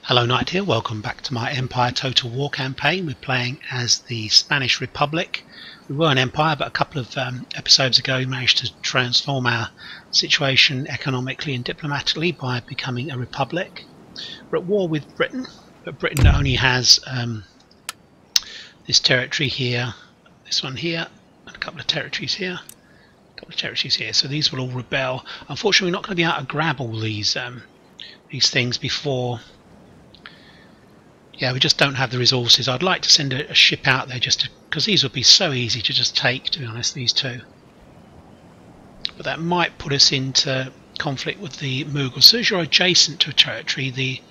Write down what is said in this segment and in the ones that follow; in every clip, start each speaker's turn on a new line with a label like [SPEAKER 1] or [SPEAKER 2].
[SPEAKER 1] Hello Knight here, welcome back to my Empire Total War campaign. We're playing as the Spanish Republic. We were an empire, but a couple of episodes ago we managed to transform our situation economically and diplomatically by becoming a republic. We're at war with Britain, but Britain only has this territory here, this one here, and a couple of territories here, so these will all rebel. Unfortunately we're not going to be able to grab all these things before. Yeah, we just don't have the resources. I'd like to send a ship out there just because these would be so easy to just take, to be honest, these two. But that might put us into conflict with the Mughals. So as you're adjacent to a territory,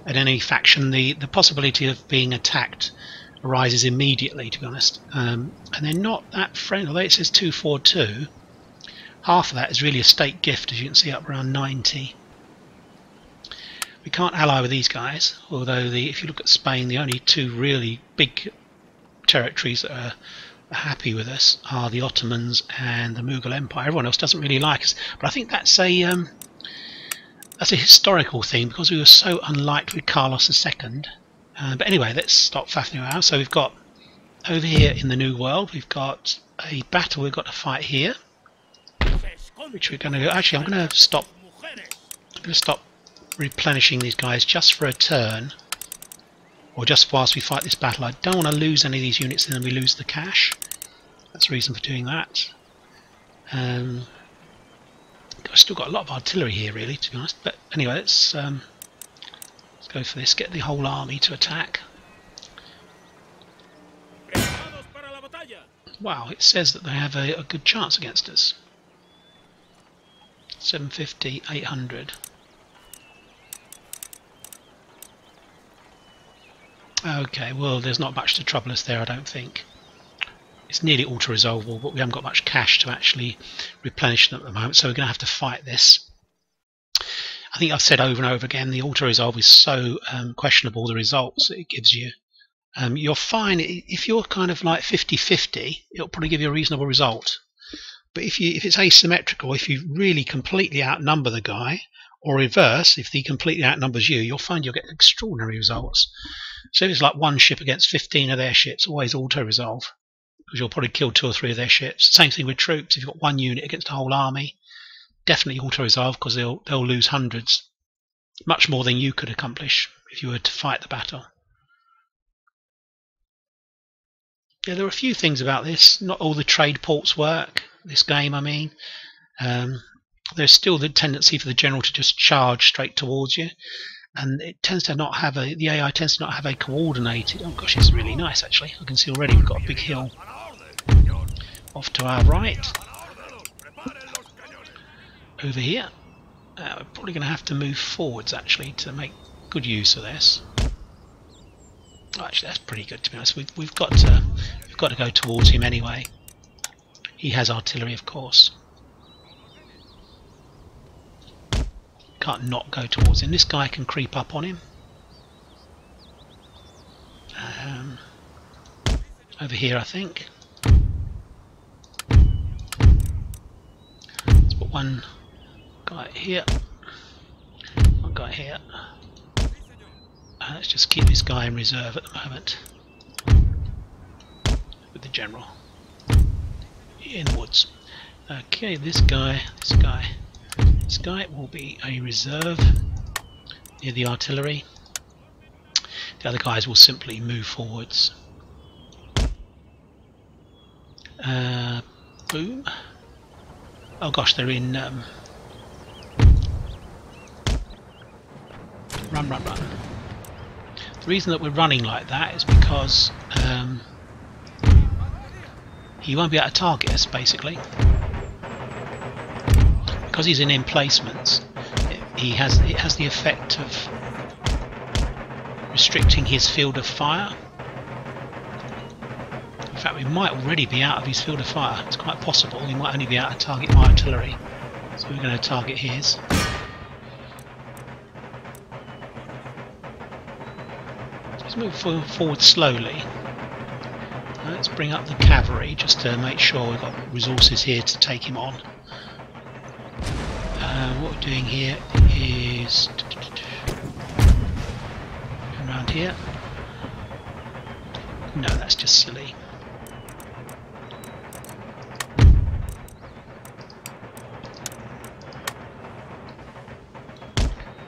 [SPEAKER 1] at any faction, the possibility of being attacked arises immediately, to be honest. And they're not that friendly. Although it says 242, half of that is really a state gift, as you can see, up around 90. We can't ally with these guys, although if you look at Spain, the only two really big territories that are happy with us are the Ottomans and the Mughal Empire. Everyone else doesn't really like us, but I think that's a historical thing because we were so unlike with Carlos II. But anyway, let's stop faffing around. So we've got over here in the New World, we've got a battle we've got to fight here, which we're going to. Actually, I'm going to stop. Replenishing these guys just for a turn, or just whilst we fight this battle. I don't want to lose any of these units and then we lose the cash. That's the reason for doing that. I've still got a lot of artillery here, really, to be honest. But anyway, let's go for this. Get the whole army to attack. Wow, it says that they have a good chance against us. 750, 800. Okay, well, there's not much to trouble us there, I don't think. It's nearly auto-resolvable, but we haven't got much cash to actually replenish them at the moment, so we're going to have to fight this. I think I've said over and over again, the auto-resolve is so questionable, the results it gives you. You're fine if you're kind of like 50-50, it'll probably give you a reasonable result. But if it's asymmetrical, if you really completely outnumber the guy, or reverse, if he completely outnumbers you, you'll find you'll get extraordinary results. So if it's like one ship against 15 of their ships, always auto-resolve, because you'll probably kill 2 or 3 of their ships. Same thing with troops. If you've got one unit against a whole army, definitely auto-resolve, because they'll lose hundreds. Much more than you could accomplish if you were to fight the battle. Yeah, there are a few things about this. Not all the trade ports work, this game, I mean. There's still the tendency for the general to just charge straight towards you, and it tends to not have the AI tends to not have a coordinated. Oh gosh, it's really nice actually. I can see already we've got a big hill off to our right. Over here, we're probably going to have to move forwards actually to make good use of this. Oh, actually, that's pretty good, to be honest. We've got to go towards him anyway. He has artillery, of course. Can't not go towards him. This guy can creep up on him. Over here, I think. Let's put one guy here. One guy here. Let's just keep this guy in reserve at the moment. With the general. In the woods. Okay, this guy will be a reserve near the artillery. The other guys will simply move forwards. Boom. Oh gosh, they're in run. The reason that we're running like that is because he won't be able to target us, basically. Because he's in emplacements, it has the effect of restricting his field of fire. In fact, we might already be out of his field of fire. It's quite possible. We might only be able to target my artillery, so we're going to target his. Let's move forward slowly. Let's bring up the cavalry just to make sure we've got resources here to take him on. What we're doing here is here. No, that's just silly.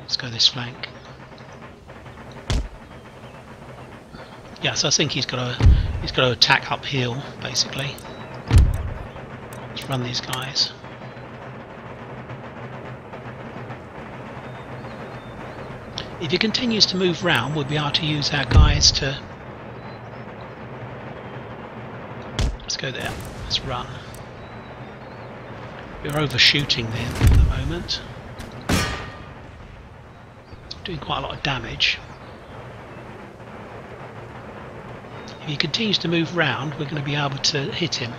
[SPEAKER 1] Let's go this flank. Yeah, so I think he's got to attack uphill basically. Let's run these guys. If he continues to move round, we'll be able to use our guys to... Let's go there. Let's run. We're overshooting them at the moment. Doing quite a lot of damage. If he continues to move round, we're going to be able to hit him.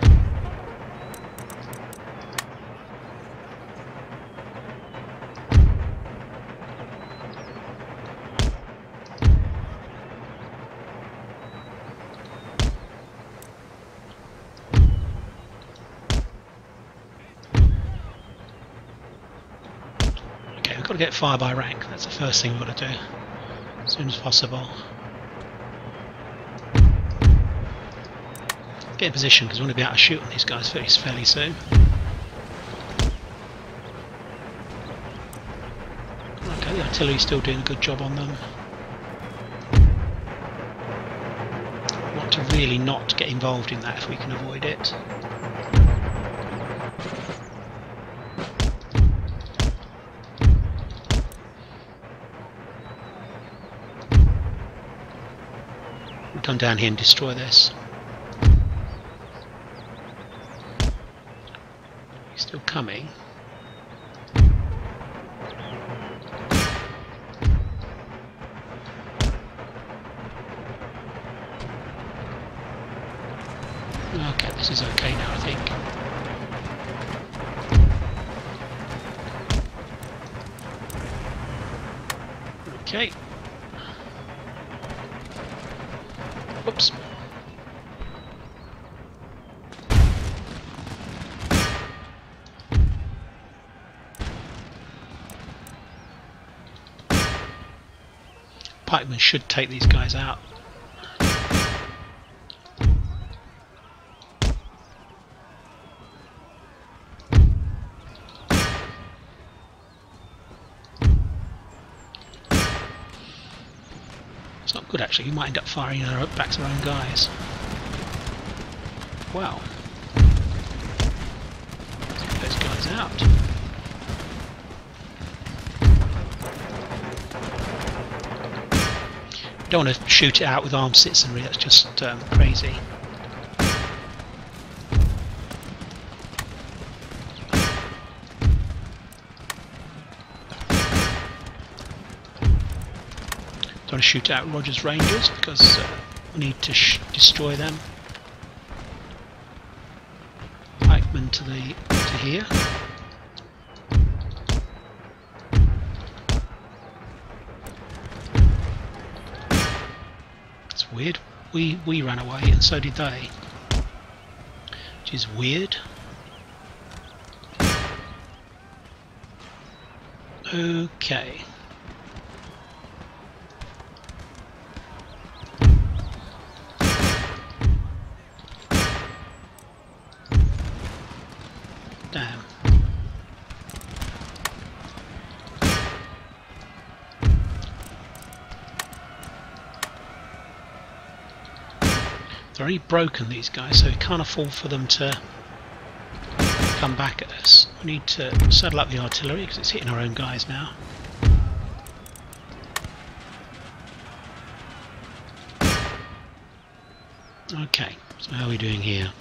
[SPEAKER 1] We've got to get fire by rank. That's the first thing we've got to do as soon as possible. Get in position because we want to be able to shoot on these guys fairly soon. Okay, the artillery's still doing a good job on them. We want to really not get involved in that if we can avoid it. Come down here and destroy this. He's still coming. Okay, this is okay now, I think. Okay. Whoops. Pikemen should take these guys out. It's not good actually, you might end up firing our backs our own guys. Wow. Let's get those guys out. Don't want to shoot it out with armed citizenry, that's just crazy. Don't want to shoot out Roger's Rangers because we need to destroy them. Pikemen to here. It's weird. We ran away and so did they, which is weird. Okay. Damn. They're already broken, these guys, so we can't afford for them to come back at us. We need to saddle up the artillery because it's hitting our own guys now. Okay, so how are we doing here?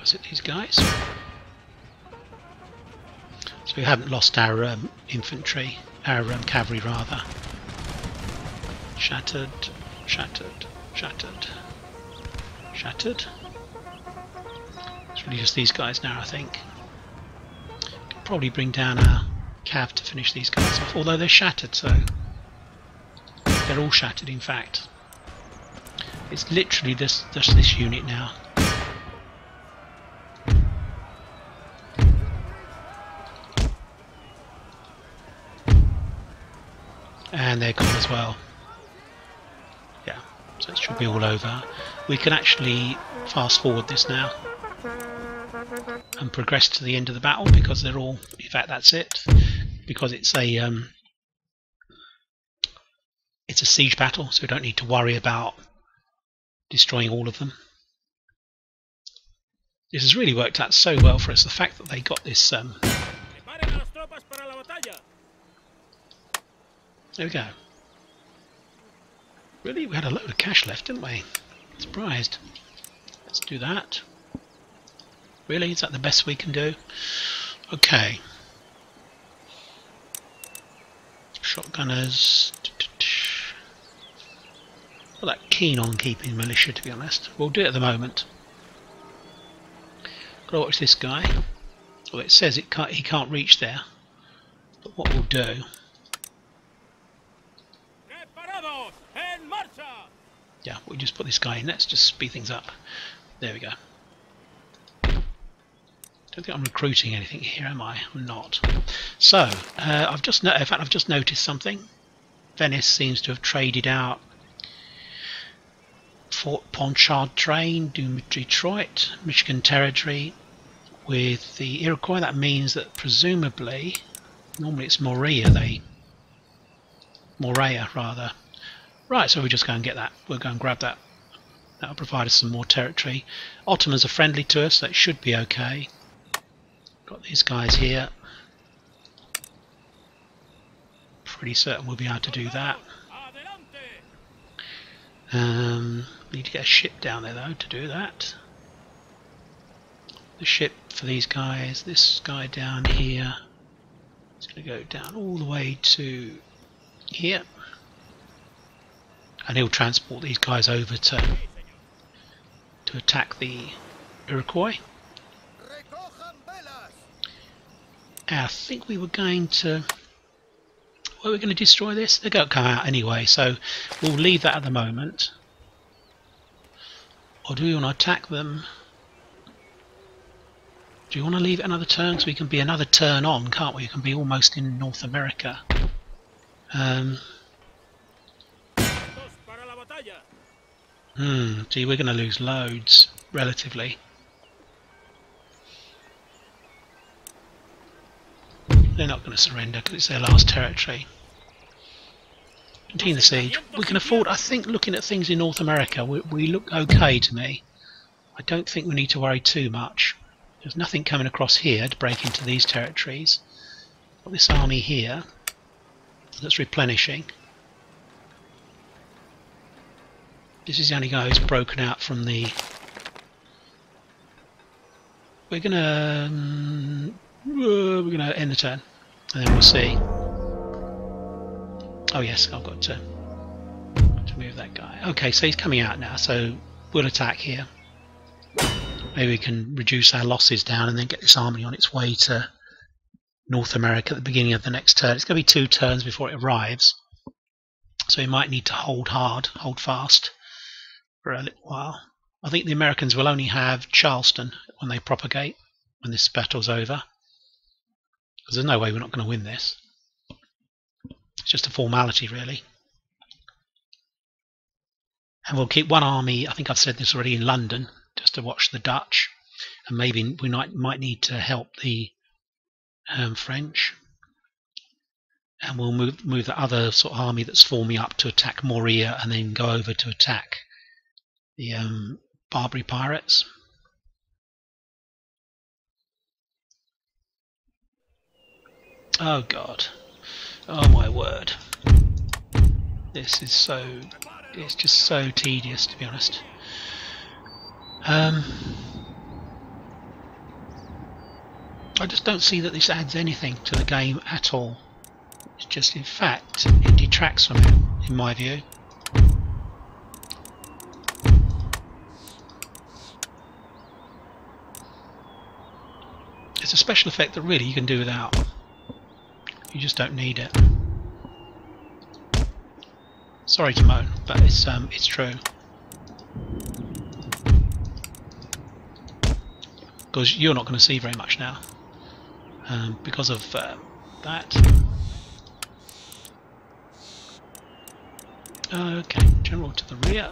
[SPEAKER 1] Is it these guys? So we haven't lost our infantry, our cavalry rather. Shattered, shattered, shattered, shattered. It's really just these guys now, I think. Could probably bring down our cav to finish these guys off, although they're shattered, so they're all shattered in fact. It's literally just this unit now. And they're gone as well. Yeah, so it should be all over. We can actually fast forward this now and progress to the end of the battle, because they're all, in fact that's it, because it's a siege battle, so we don't need to worry about destroying all of them. This has really worked out so well for us, the fact that they got this there we go. Really, we had a load of cash left, didn't we? Surprised. Let's do that. Really, is that the best we can do? Okay. Shotgunners. Not that keen on keeping militia, to be honest. We'll do it at the moment. Gotta watch this guy. Well, it says he can't reach there. But what we'll do. Yeah, we'll just put this guy in. Let's just speed things up. There we go. Don't think I'm recruiting anything here, am I? I'm not. So, I've just noticed something. Venice seems to have traded out Fort Ponchard train, Detroit, Michigan Territory with the Iroquois. That means that presumably, normally it's Morea rather. Right, so we just go and get that. We'll go and grab that. That'll provide us some more territory. Ottomans are friendly to us, that should be okay. Got these guys here. Pretty certain we'll be able to do that. Need to get a ship down there though to do that. The ship for these guys, this guy down here, it's going to go down all the way to here. And he'll transport these guys over to attack the Iroquois. And I think we were going to... Well, we're going to destroy this. They're going to come out anyway, so we'll leave that at the moment. Or do we want to attack them? Do you want to leave it another turn? So we can be another turn on, can't we? We can be almost in North America. Gee, we're going to lose loads, relatively. They're not going to surrender because it's their last territory. Continue the siege. We can afford, I think, looking at things in North America, we look okay to me. I don't think we need to worry too much. There's nothing coming across here to break into these territories. Got this army here that's replenishing. This is the only guy who's broken out from the... We're gonna end the turn, and then we'll see. Oh yes, I've got to move that guy. Okay, so he's coming out now, so we'll attack here. Maybe we can reduce our losses down and then get this army on its way to North America at the beginning of the next turn. It's going to be 2 turns before it arrives, so we might need to hold fast for a little while. I think the Americans will only have Charleston when they propagate, when this battle's over. Because there's no way we're not going to win this. It's just a formality, really. And we'll keep one army, I think I've said this already, in London, just to watch the Dutch. And maybe we might need to help the French. And we'll move the other sort of army that's forming up to attack Morea, and then go over to attack the Barbary pirates. Oh god. Oh my word. This is so... It's just so tedious, to be honest. I just don't see that this adds anything to the game at all. It's just, in fact, it detracts from it, in my view. It's a special effect that really you can do without. You just don't need it. Sorry to moan, but it's true. because you're not going to see very much now because of that. Okay, general to the rear.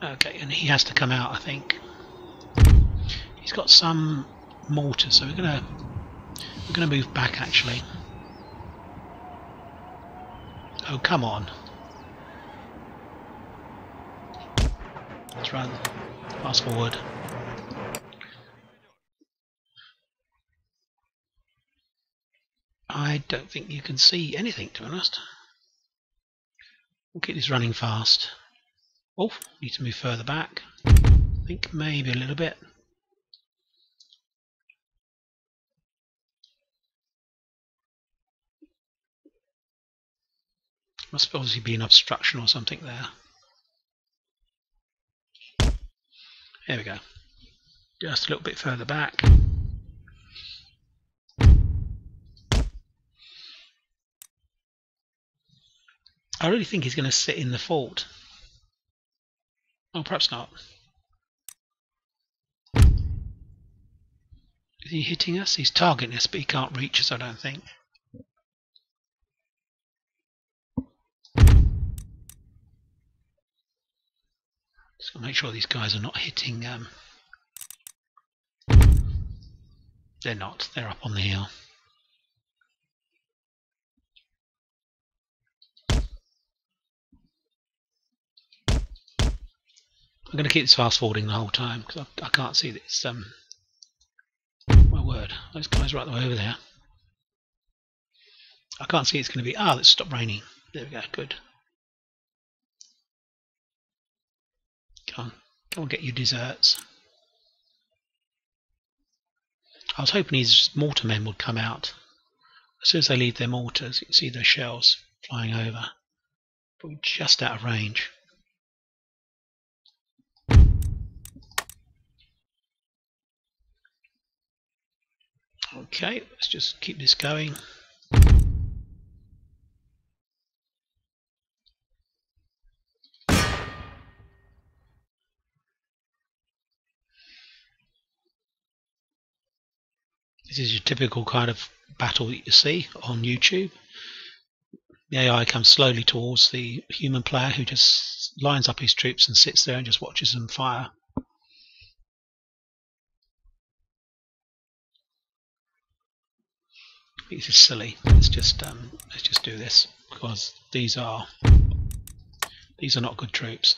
[SPEAKER 1] Okay, and he has to come out, I think. He's got some mortars, so we're gonna move back actually. Oh, come on. Let's run. Fast forward. I don't think you can see anything, to be honest. We'll keep this running fast. Oh, need to move further back. I think maybe a little bit. Must obviously be an obstruction or something there. There we go. Just a little bit further back. I really think he's going to sit in the fort. Oh, perhaps not. Is he hitting us? He's targeting us, but he can't reach us, I don't think. Just got to make sure these guys are not hitting. They're not. They're up on the hill. I'm going to keep this fast forwarding the whole time because I can't see this. My word, those guys are right the way over there. I can't see it's going to be. Ah, let's stop raining. There we go. Good. Come on, get your desserts. I was hoping his mortar men would come out. As soon as they leave their mortars, you can see those shells flying over. But we're just out of range. Okay, let's just keep this going. This is your typical kind of battle that you see on YouTube. The AI comes slowly towards the human player who just lines up his troops and sits there and just watches them fire. This is silly. Let's just do this because these are not good troops.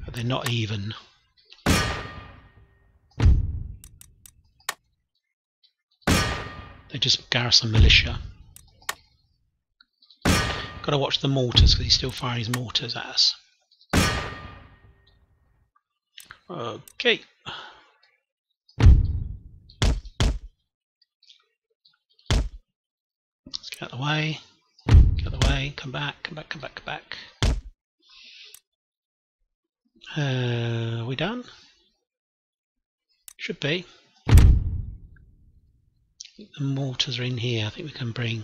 [SPEAKER 1] But they're not even. They're just garrison militia. Got to watch the mortars because he's still firing his mortars at us. Okay. Let's get out of the way. Get out of the way. Come back. Come back. Come back. Come back. Are we done? Should be. The mortars are in here. I think we can bring.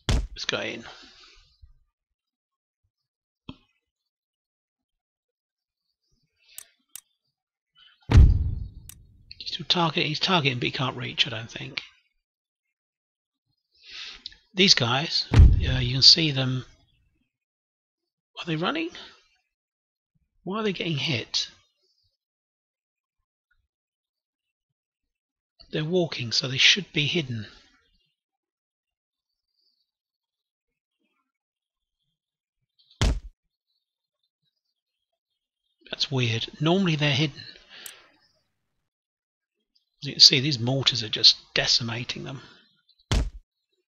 [SPEAKER 1] Let's go in. He's targeting, but he can't reach, I don't think. These guys, you can see them. Are they running? Why are they getting hit? They're walking, so they should be hidden. That's weird. Normally they're hidden. You can see these mortars are just decimating them.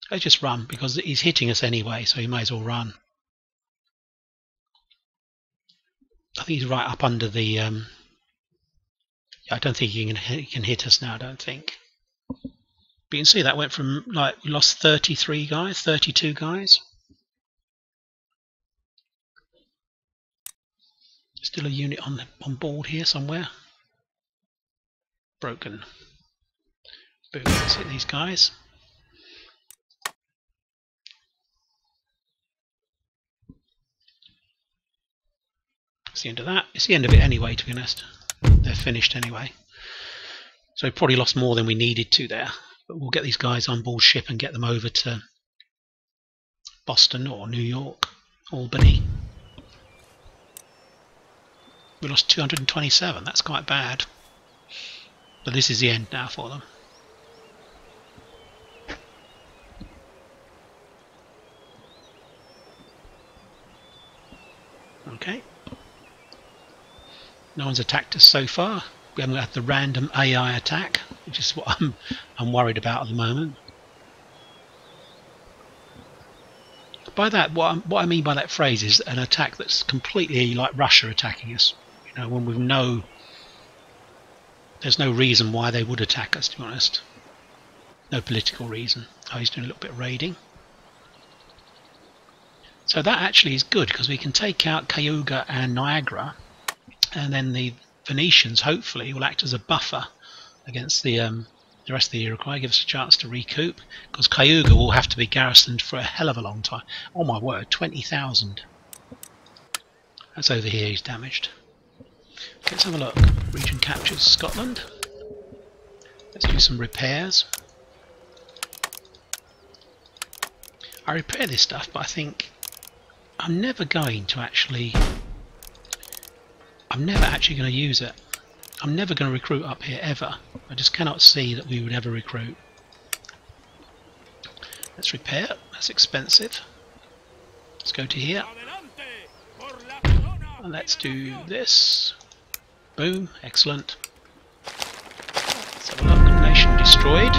[SPEAKER 1] Let's just run because he's hitting us anyway, so he may as well run. I think he's right up under the. I don't think he can hit us now. I don't think. But you can see that went from like we lost 33 guys, 32 guys. Still a unit on board here somewhere. Broken. Boom, let's hit these guys. That's the end of that. It's the end of it anyway, to be honest. They're finished anyway. So we probably lost more than we needed to there. But we'll get these guys on board ship and get them over to Boston or New York, Albany. We lost 227. That's quite bad. But this is the end now for them. Okay. No one's attacked us so far. We haven't had the random AI attack, which is what I'm worried about at the moment. By that, what I mean by that phrase is an attack that's completely like Russia attacking us. You know, when there's no reason why they would attack us, to be honest. No political reason. Oh, he's doing a little bit of raiding. So that actually is good because we can take out Cayuga and Niagara, and then the Venetians hopefully will act as a buffer against the rest of the Iroquois, give us a chance to recoup, because Cayuga will have to be garrisoned for a hell of a long time. Oh my word, 20,000. That's over here, he's damaged. Let's have a look. Region captures Scotland. Let's do some repairs. I repair this stuff, but I think I'm never actually going to use it. I'm never going to recruit up here ever. I just cannot see that we would ever recruit. Let's repair. That's expensive. Let's go to here. And let's do this. Boom. Excellent. Let's have a look. Nation destroyed.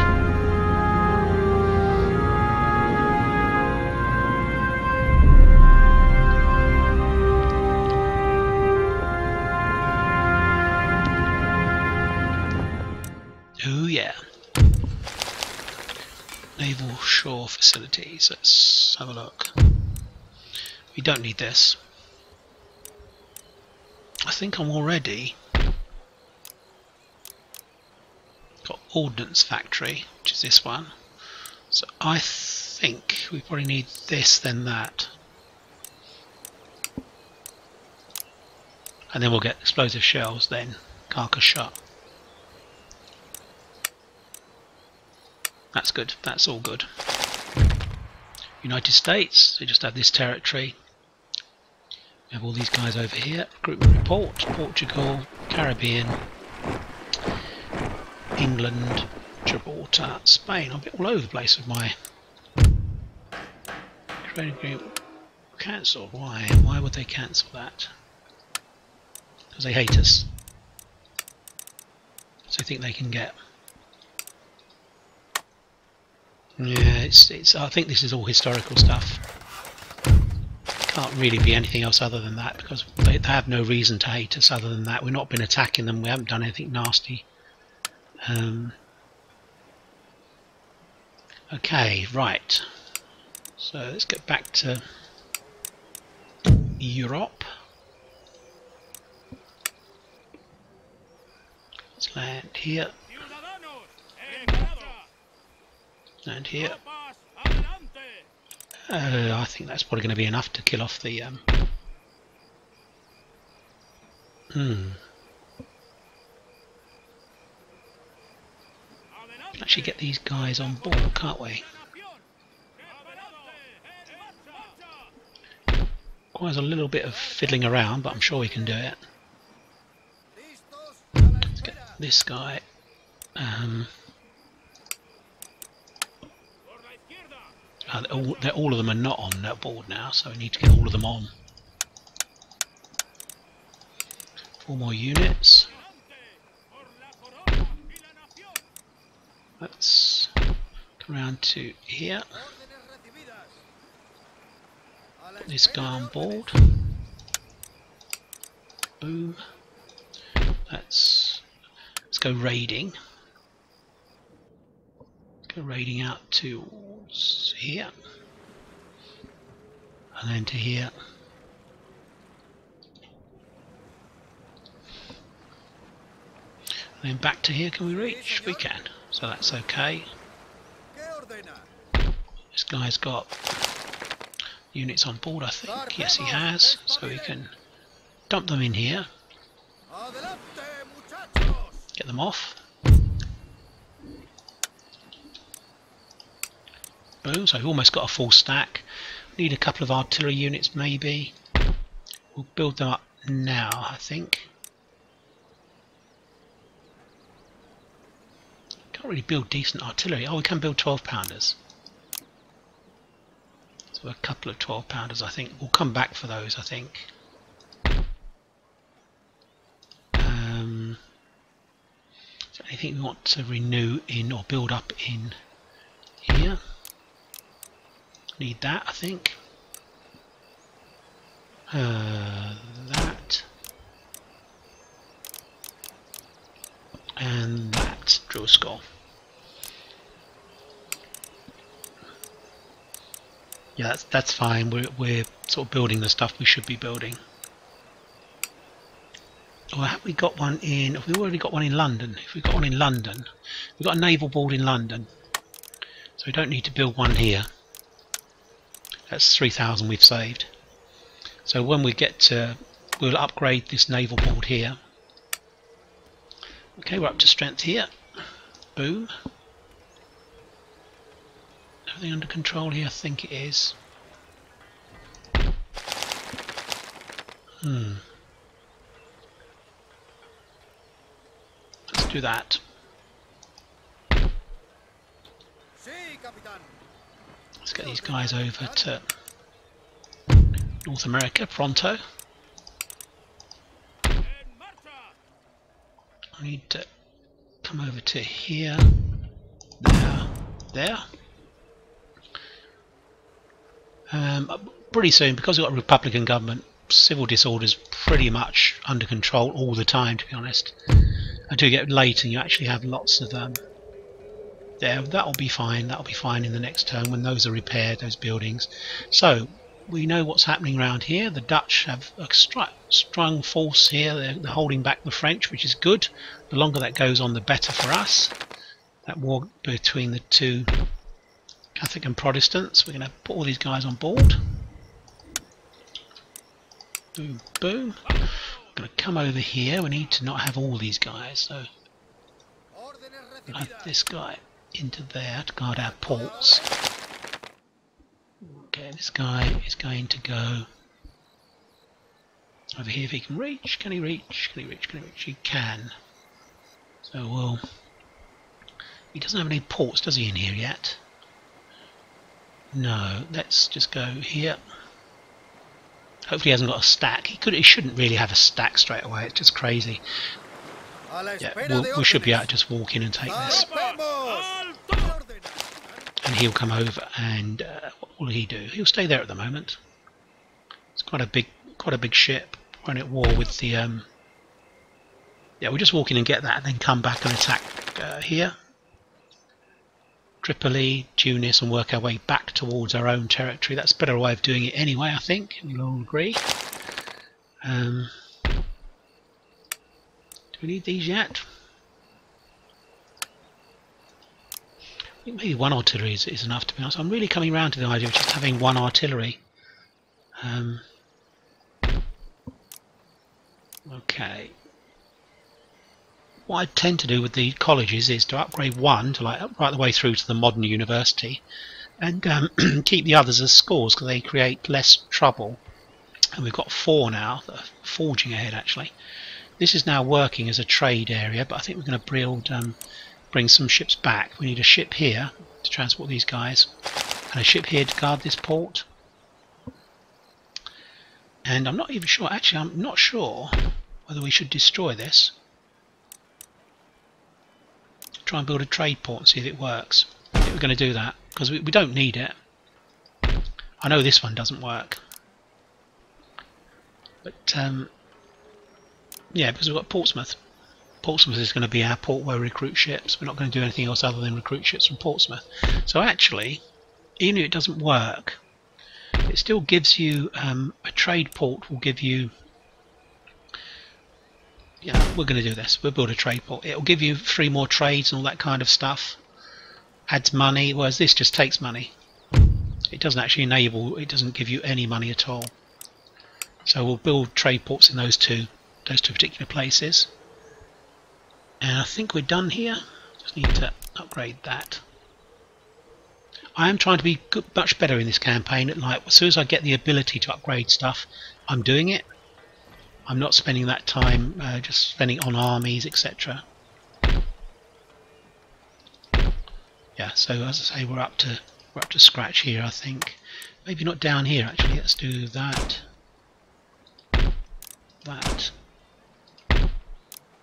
[SPEAKER 1] Oh yeah. Naval shore facilities. Let's have a look. We don't need this. I think I'm already got ordnance factory, which is this one. So I think we probably need this, then that. And then we'll get explosive shells, then carcass shot. That's good. That's all good. United States, they just have this territory. We have all these guys over here. Recruitment report. Portugal, Caribbean, England, Gibraltar, Spain. I'm a bit all over the place with my trade agreement. Cancelled. Why? Why would they cancel that? Because they hate us. So they think they can get. Yeah, it's. I think this is all historical stuff. Can't really be anything else other than that, because they have no reason to hate us other than that. We've not been attacking them. We haven't done anything nasty. Okay, right. So let's get back to Europe. Let's land here. And here. I think that's probably going to be enough to kill off the can actually get these guys on board, can't we? Requires a little bit of fiddling around, but I'm sure we can do it. Let's get this guy. All of them are not on that board now, so we need to get all of them on. 4 more units. Let's come around to here. Put this guy on board. Boom. Let's go raiding. Go raiding out towards here, and then to here. And then back to here. Can we reach? We can. So that's okay. This guy's got units on board, I think. Yes, he has. So we can dump them in here. Get them off. Boom, so we've almost got a full stack. Need a couple of artillery units maybe. We'll build them up now, I think. Can't really build decent artillery. Oh, we can build 12-pounders. So a couple of 12-pounders, I think. We'll come back for those, I think. Is there anything we want to renew in or build up in here? Need that, I think. That. And that. Drill skull. Yeah, that's fine. We're sort of building the stuff we should be building. Or have we got one in? Have we already got one in London? If we've got one in London, we've got a naval board in London, so we don't need to build one here. That's 3,000 we've saved. So when we get to, we'll upgrade this naval board here. Okay, we're up to strength here. Boom. Everything under control here? I think it is. Let's do that. Let's get these guys over to North America pronto. I need to come over to here, there. Pretty soon, because we've got a Republican government, civil disorder's pretty much under control all the time, to be honest. I do get late and you actually have lots of there, that'll be fine in the next turn when those are repaired, those buildings. So we know what's happening around here. The Dutch have a strong force here. They're holding back the French, which is good. The longer that goes on, the better for us. That war between the two Catholic and Protestants. We're going to put all these guys on board. Boom, boom. We're going to come over here. We need to not have all these guys, so we'll have this guy into there to guard our ports. Okay, this guy is going to go over here if he can reach. Can he reach? Can he reach? Can he reach? He can. So we'll... He doesn't have any ports, does he, in here yet? No. Let's just go here. Hopefully he hasn't got a stack. He shouldn't really have a stack straight away. It's just crazy. Yeah, we should be able to just walk in and take this. And he'll come over and what will he do? He'll stay there at the moment. It's quite a big ship. We're at war with the yeah, we'll just walk in and get that and then come back and attack here. Tripoli, Tunis, and work our way back towards our own territory. That's a better way of doing it anyway, I think. We'll all agree. Do we need these yet? I think maybe one artillery is enough, to be honest. I'm really coming around to the idea of just having one artillery. Okay. What I tend to do with the colleges is to upgrade one to right the way through to the modern university, and keep the others as scores because they create less trouble. And we've got 4 now that are forging ahead. Actually, this is now working as a trade area, but I think we're going to build, bring some ships back. We need a ship here to transport these guys, and a ship here to guard this port. And I'm not even sure. Actually, I'm not sure whether we should destroy this. Try and build a trade port and see if it works. I think we're going to do that because we don't need it. I know this one doesn't work, but yeah, because we've got Portsmouth. Portsmouth is going to be our port where we recruit ships. We're not going to do anything else other than recruit ships from Portsmouth. So actually, even if it doesn't work, it still gives you a trade port. Will give you. Yeah, we're going to do this. We'll build a trade port. It'll give you 3 more trades and all that kind of stuff. Adds money, whereas this just takes money. It doesn't actually enable. It doesn't give you any money at all. So we'll build trade ports in those two particular places. And I think we're done here. Just need to upgrade that. I am trying to be much better in this campaign. Like, as soon as I get the ability to upgrade stuff, I'm doing it. I'm not spending that time just spending on armies, etc. Yeah, so as I say, we're up to scratch here, I think. Maybe not down here actually. Let's do that. That.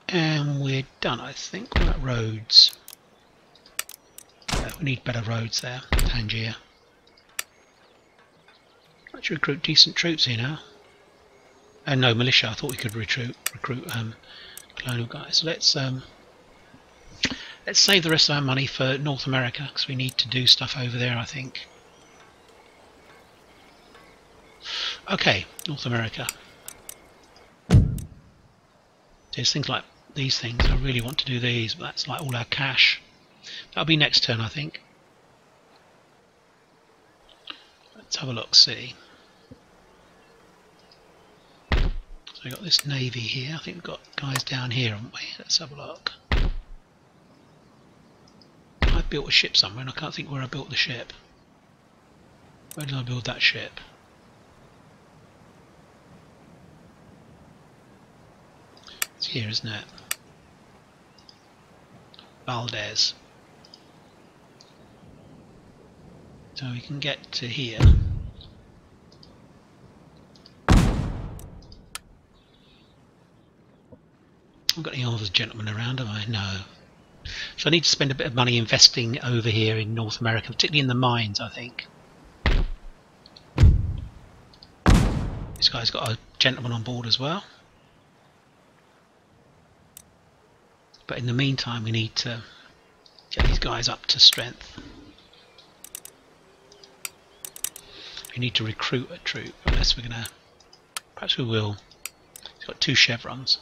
[SPEAKER 1] And we're done, I think. We're at roads. We need better roads there, Tangier. Let's recruit decent troops here now. And no, militia. I thought we could recruit colonial guys. Let's save the rest of our money for North America, because we need to do stuff over there, I think. Okay, North America. There's things like these things. I really want to do these, but that's like all our cash. That'll be next turn, I think. Let's have a look, see. So we've got this navy here. I think we've got guys down here, haven't we? Let's have a look. I built a ship somewhere and I can't think where I built the ship. Where did I build that ship? It's here, isn't it? Valdez. So we can get to here. I've got any other gentlemen around, have I? No. So I need to spend a bit of money investing over here in North America, particularly in the mines, I think. This guy's got a gentleman on board as well. But in the meantime, we need to get these guys up to strength. We need to recruit a troop, unless we're gonna. Perhaps we will. It's got 2 chevrons.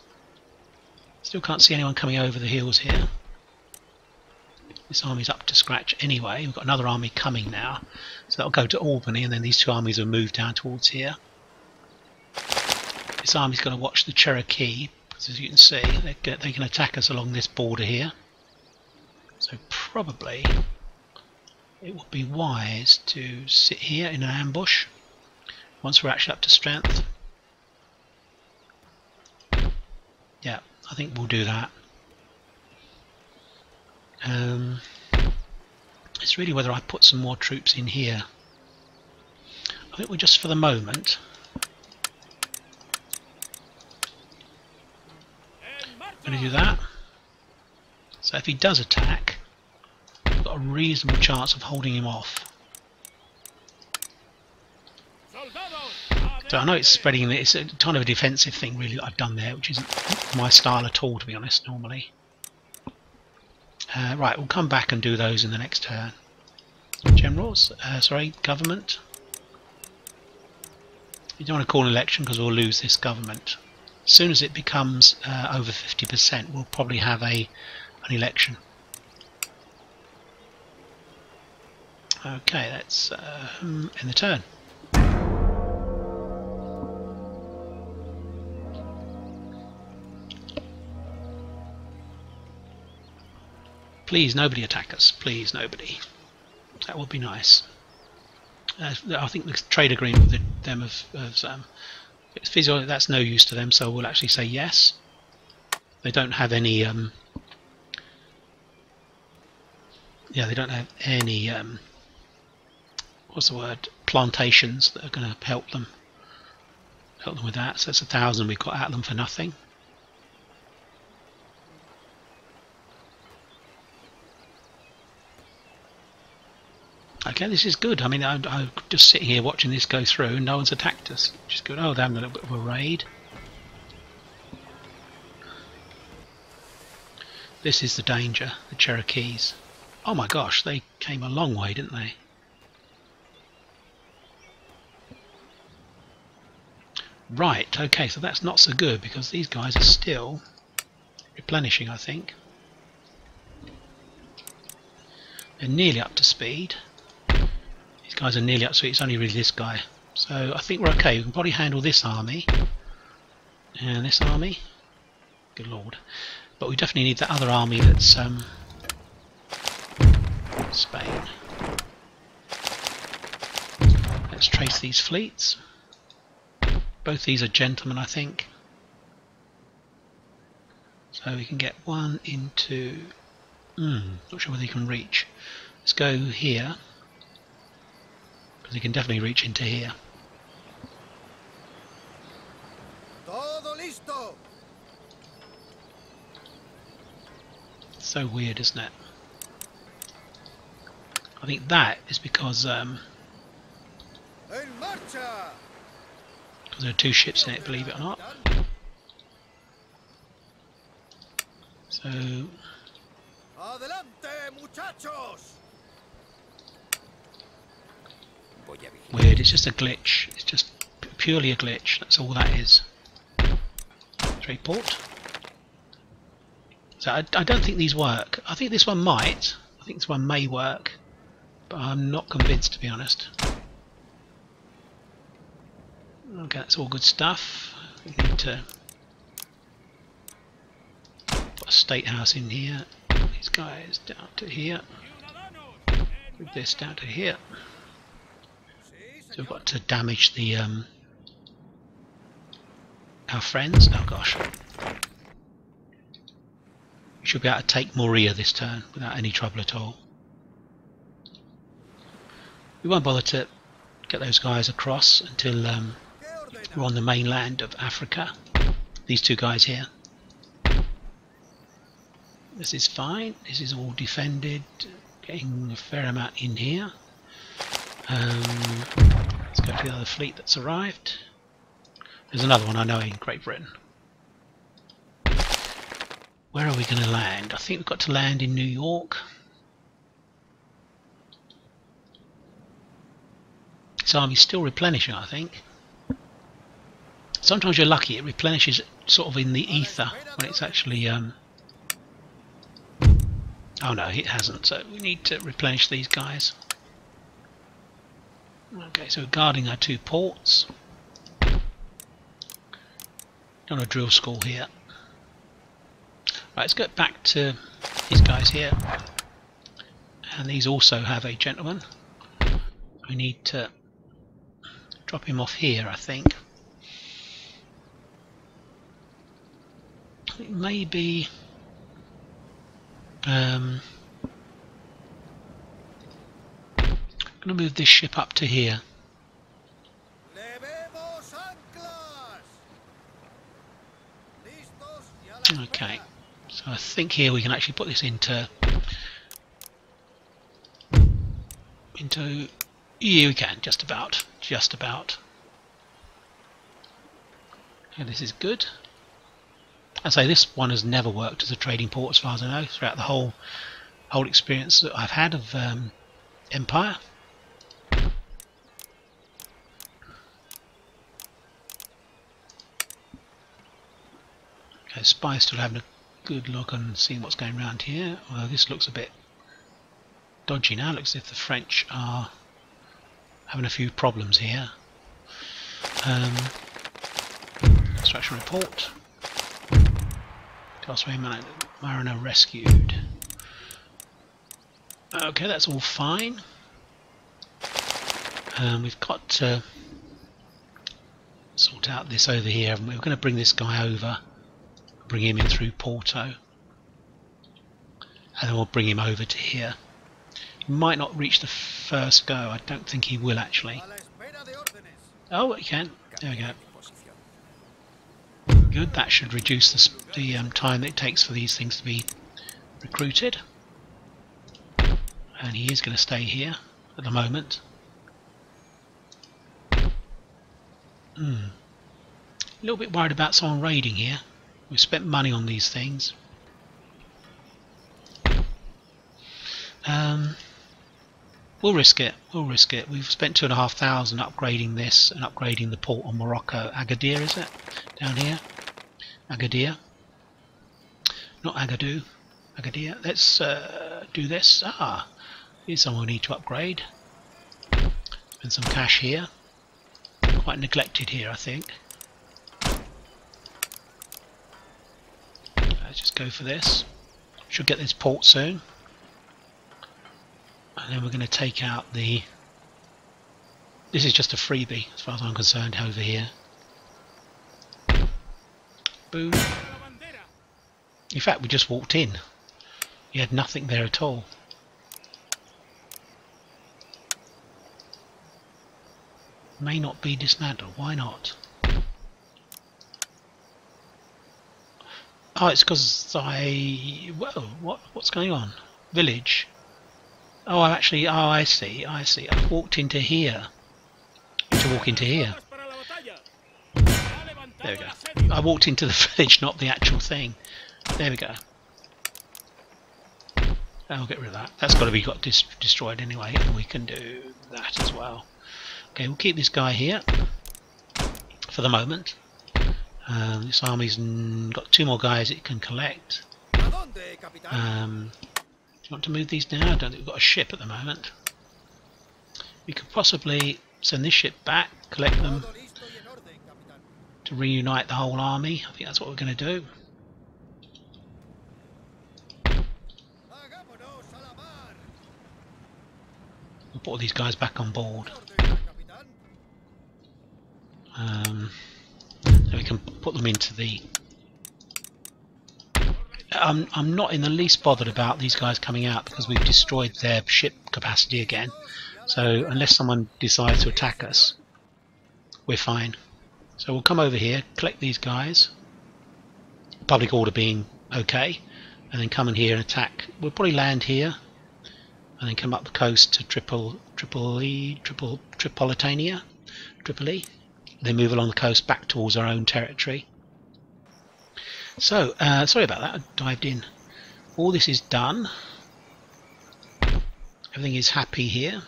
[SPEAKER 1] Still can't see anyone coming over the hills here. This army's up to scratch anyway. We've got another army coming now, so that'll go to Albany, and then these 2 armies will move down towards here. This army's going to watch the Cherokee, because as you can see, they can attack us along this border here. So probably it would be wise to sit here in an ambush once we're actually up to strength. Yeah, I think we'll do that. It's really whether I put some more troops in here. I think we're just for the moment. Going to do that. So if he does attack, we've got a reasonable chance of holding him off. So I know it's spreading. It's a kind of a defensive thing, really, that I've done there, which isn't my style at all, to be honest. Normally. Right, we'll come back and do those in the next turn. Generals, sorry, government. You don't want to call an election because we'll lose this government. As soon as it becomes over 50%, we'll probably have an election. Okay, that's end the turn. Please, nobody attack us. Please, nobody. That would be nice. I think the trade agreement with them of physio, that's no use to them, so we'll actually say yes. They don't have any. Yeah, they don't have any. What's the word? Plantations that are going to help them with that. So it's 1,000 we've got at them for nothing. Okay, this is good. I mean, I'm just sitting here watching this go through and no one's attacked us, which is good. Oh, they're having a little bit of a raid. This is the danger, the Cherokees. Oh my gosh, they came a long way, didn't they? Right, okay, so that's not so good because these guys are still replenishing, I think. They're nearly up to speed. These guys are nearly up to speed. It's only really this guy So I think we're okay. We can probably handle this army and this army. Good lord! But we definitely need that other army that's Spain. Let's trace these fleets. Both these are gentlemen, I think. So we can get one into... not sure whether you can reach. Let's go here, because you can definitely reach into here.
[SPEAKER 2] Todo listo.
[SPEAKER 1] So weird, isn't it? I think that is because
[SPEAKER 2] En marcha.
[SPEAKER 1] there are 2 ships in it, believe it or not. So
[SPEAKER 2] Adelante, muchachos.
[SPEAKER 1] weird, it's just a glitch. It's just purely a glitch, that's all that is. Trade port. So I don't think these work. I think this one might. I think this one may work. But I'm not convinced, to be honest. Okay, that's all good stuff. We need to put a state house in here. These guys down to here. Move this down to here. So we've got to damage the our friends. Oh gosh. We should be able to take Moria this turn without any trouble at all. We won't bother to get those guys across until we're on the mainland of Africa. These 2 guys here. This is fine. This is all defended. Getting a fair amount in here. Let's go to the other fleet that's arrived. There's another one I know in Great Britain. Where are we going to land? I think we've got to land in New York. This army's still replenishing, I think. Sometimes you're lucky, it replenishes sort of in the ether when it's actually... Oh no, it hasn't, so we need to replenish these guys. Okay, so we're guarding our 2 ports. Done a drill school here. Right, let's get back to these guys here. And these also have a gentleman. We need to drop him off here, I think. Maybe I'm going to move this ship up to here. Okay, so I think here we can actually put this into yeah, we can, just about. And this is good. I say this one has never worked as a trading port as far as I know throughout the whole experience that I've had of Empire. Okay, Spy's still having a good look and seeing what's going around here. Although this looks a bit dodgy now. Looks as if the French are having a few problems here. Construction report. Castaway Mariner rescued. Okay, that's all fine. We've got to sort out this over here, haven't we? We're going to bring this guy over, bring him in through Porto, and then we'll bring him over to here. He might not reach the first go. I don't think he will actually. Oh, he can. There we go. Good. That should reduce the time that it takes for these things to be recruited. And he is going to stay here at the moment. A little bit worried about someone raiding here. We've spent money on these things. We'll risk it. We've spent 2,500 upgrading this and upgrading the port on Morocco. Agadir, is it? Down here. Agadir. Not Agadir. Agadir. Let's do this. Here's someone we need to upgrade. Spend some cash here. quite neglected here, I think. Let's just go for this. Should get this port soon. And then we're going to take out the... This is just a freebie as far as I'm concerned over here. Boom. In fact, we just walked in. You had nothing there at all. May not be dismantled. Why not? Oh, it's because what's going on? Village. Oh, I'm actually. Oh, I see. I see. I've walked into here. To walk into here. There we go. I walked into the village, not the actual thing. There we go. I'll get rid of that. That's got to be destroyed anyway, and we can do that as well. Okay, we'll keep this guy here for the moment. This army's got 2 more guys it can collect. Do you want to move these now? I don't think we've got a ship at the moment. We could possibly send this ship back, collect them to reunite the whole army. I think that's what we're going to do. We'll put all these guys back on board. So we can put them into the... I'm not in the least bothered about these guys coming out because we've destroyed their ship capacity again. So unless someone decides to attack us, we're fine. So we'll come over here, collect these guys, public order being okay, and then come in here and attack. We'll probably land here and then come up the coast to Tripoli, then move along the coast back towards our own territory. So, sorry about that, I dived in. All this is done. Everything is happy here.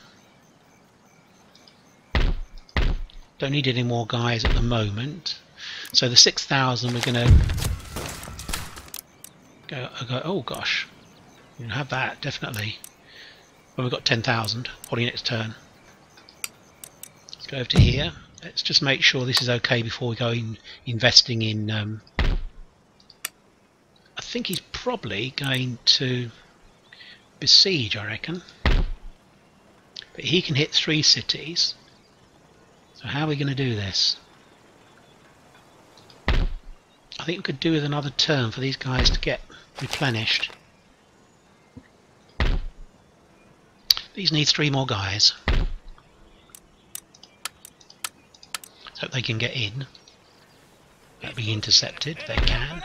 [SPEAKER 1] Don't need any more guys at the moment. So the 6,000 we're going to go, oh gosh, we can have that, definitely. Well, we've got 10,000, probably next turn. Let's go over to here. Let's just make sure this is okay before we go in investing in... I think he's probably going to besiege, I reckon. But he can hit 3 cities. So how are we going to do this? I think we could do with another turn for these guys to get replenished. These need 3 more guys. So they can get in. That'll be intercepted, they can.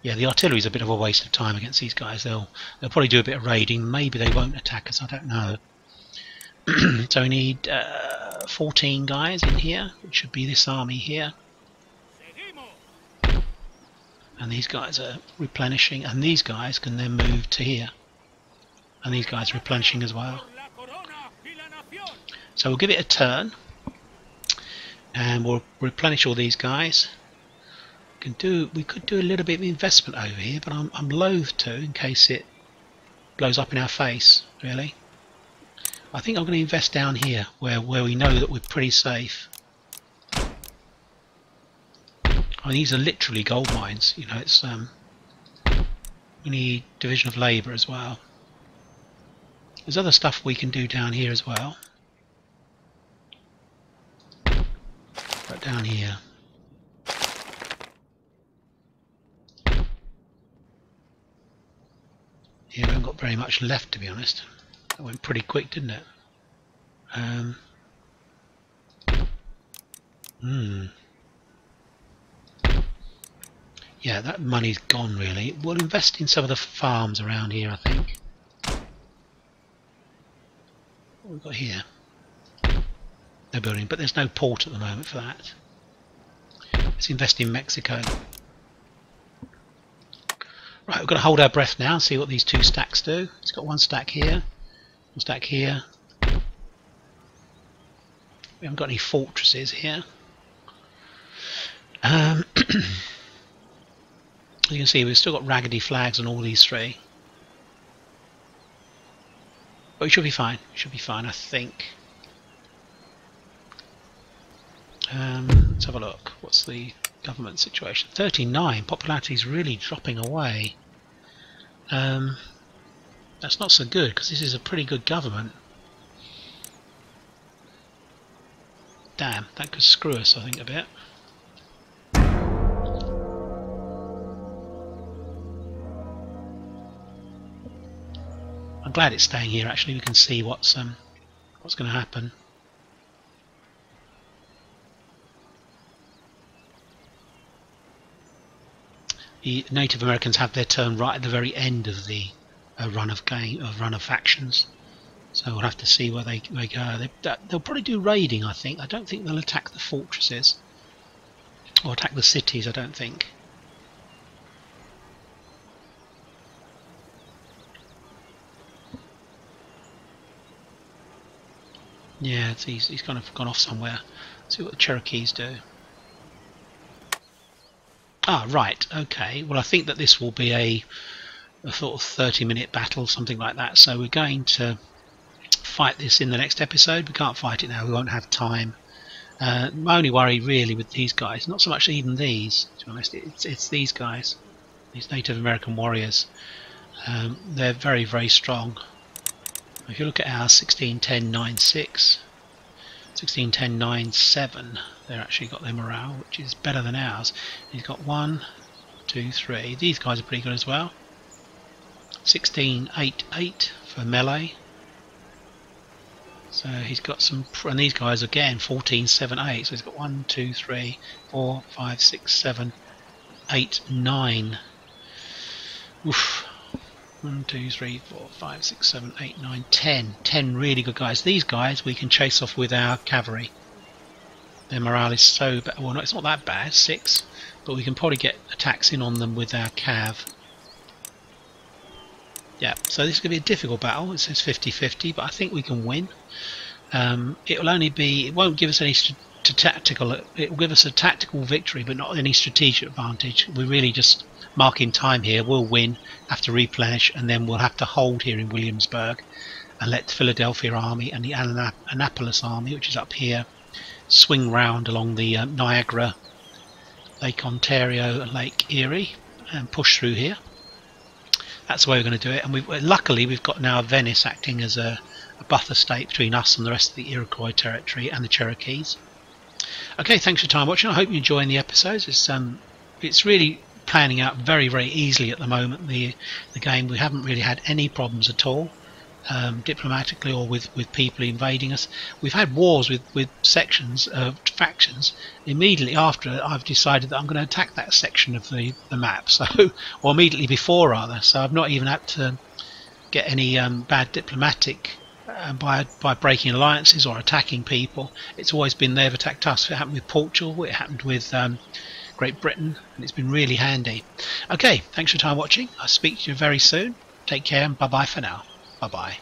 [SPEAKER 1] Yeah, the artillery's a bit of a waste of time against these guys. They'll probably do a bit of raiding. Maybe they won't attack us, I don't know. So we need 14 guys in here, which should be this army here. And these guys are replenishing, and these guys can then move to here. And these guys are replenishing as well. So we'll give it a turn, and we'll replenish all these guys. We could do a little bit of investment over here, but I'm loath to, in case it blows up in our face, really. I think I'm going to invest down here, where we know that we're pretty safe. I mean, these are literally gold mines, you know. It's we need division of labour as well. There's other stuff we can do down here as well. But down here. Yeah, we haven't got very much left, to be honest. That went pretty quick, didn't it? Yeah, that money's gone, really. We'll invest in some of the farms around here, I think. What have we got here? No building, but there's no port at the moment for that. Let's invest in Mexico. Right, we've got to hold our breath now and see what these 2 stacks do. It's got 1 stack here, 1 stack here. We haven't got any fortresses here. As you can see, we've still got raggedy flags on all these 3. But we should be fine. We should be fine, I think. Let's have a look. What's the government situation? 39. Popularity is really dropping away. That's not so good because this is a pretty good government. Damn, that could screw us, I think, a bit. I'm glad it's staying here. Actually, we can see what's going to happen. The Native Americans have their turn right at the very end of the run of factions, so we'll have to see where they go. They'll probably do raiding, I think. I don't think they'll attack the fortresses or attack the cities. I don't think. Yeah, he's kind of gone off somewhere. Let's see what the Cherokees do. Ah, right, okay. Well, I think that this will be a sort of 30-minute battle, something like that. So we're going to fight this in the next episode. We can't fight it now. We won't have time. My only worry, really, with these guys, not so much even these, to be honest, it's these guys, these Native American warriors. They're very, very strong. If you look at our 1610-9-6, 1610-9-7, they've actually got their morale, which is better than ours. He's got 1, 2, 3. These guys are pretty good as well. 16-8-8 for melee. So he's got some, and these guys again 14-7-8. So he's got 1, 2, 3, 4, 5, 6, 7, 8, 9. Oof. 1, 2, 3, 4, 5, 6, 7, 8, 9, 10. 10 really good guys. These guys we can chase off with our cavalry. Their morale is so bad. Well, no, it's not that bad, 6. But we can probably get attacks in on them with our cav. Yeah, so this is going to be a difficult battle. It says 50-50, but I think we can win. It will only be, it won't give us any tactical, it will give us a tactical victory, but not any strategic advantage. We're really just marking time here. We'll win, have to replenish, and then we'll have to hold here in Williamsburg and let the Philadelphia army and the Annapolis army, which is up here, swing round along the Niagara, Lake Ontario and Lake Erie and push through here. That's the way we're going to do it, and luckily we've got now Venice acting as a buffer state between us and the rest of the Iroquois territory and the Cherokees. Okay, thanks for your time watching. I hope you're enjoying the episodes. It's really planning out very, very easily at the moment, the game. We haven't really had any problems at all, diplomatically or with people invading us. We've had wars with sections of factions immediately after I've decided that I'm going to attack that section of the map, so, or immediately before rather, so I've not even had to get any bad diplomatic by breaking alliances or attacking people. It's always been they've attacked us. It happened with Portugal, it happened with Great Britain, and it's been really handy. Okay, thanks for your time watching. I'll speak to you very soon. Take care and bye bye for now. Bye bye.